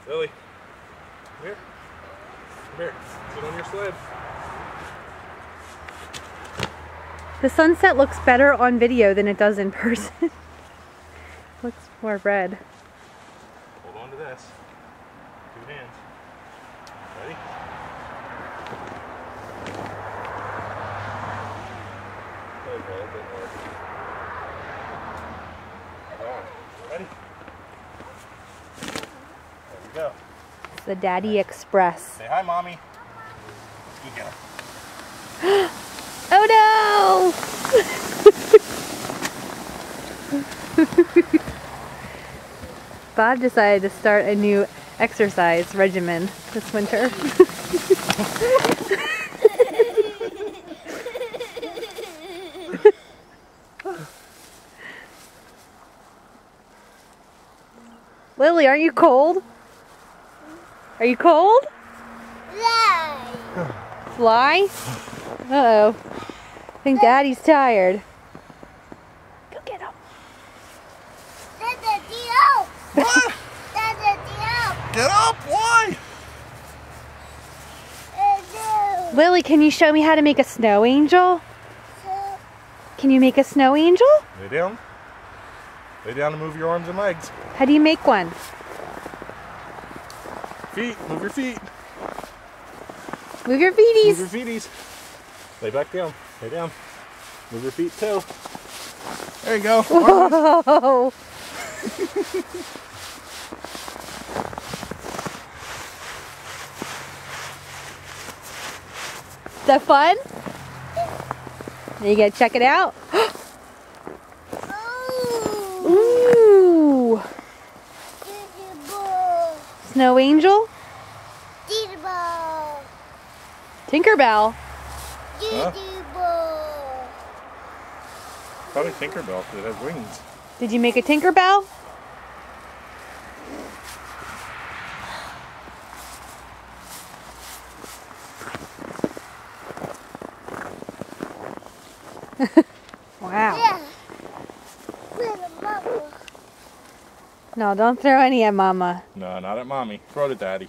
Lily, come here. Come here. Sit on your sled. The sunset looks better on video than it does in person. Looks more red. Hold on to this. 2 hands. Ready? Ready? There we go. It's the Daddy Express. Say hi, Mommy. You go. Oh no! Bob decided to start a new exercise regimen this winter. Lily, aren't you cold? Are you cold? Fly? Uh-oh. I think Daddy's tired. Go get him. What? Get up! Why? Lily, can you show me how to make a snow angel? Can you make a snow angel? Lay down. Lay down and move your arms and legs. How do you make one? Feet. Move your feet. Move your feeties. Move your feeties. Lay back down. Lay down. Move your feet too. There you go. Whoa. Is that fun? You gotta check it out. Ooh. Snow angel? Tinkerbell. Huh? Probably Tinkerbell because it has wings. Did you make a Tinkerbell? Wow. Yeah. No, don't throw any at Mama. No, not at Mommy. Throw it at Daddy.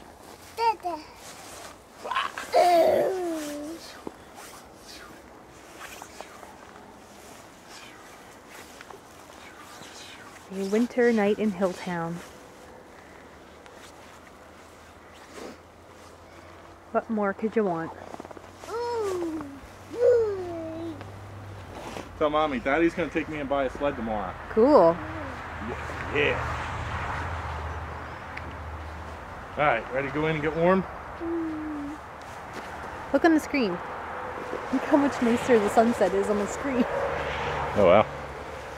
A winter night in Hilltown. What more could you want? Tell Mommy, Daddy's going to take me and buy a sled tomorrow. Cool. Yeah. Alright, ready to go in and get warm? Look on the screen. Look how much nicer the sunset is on the screen. Oh wow.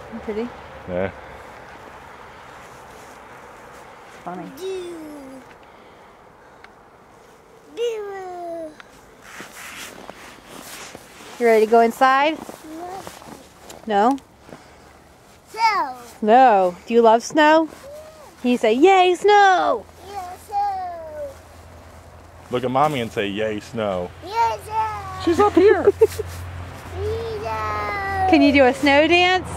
Isn't it pretty? Yeah. It's funny. You ready to go inside? No? Snow. Do you love snow? Can you say, yay, snow? Look at Mommy and say, yay, snow. Yes, She's up here. Can you do a snow dance?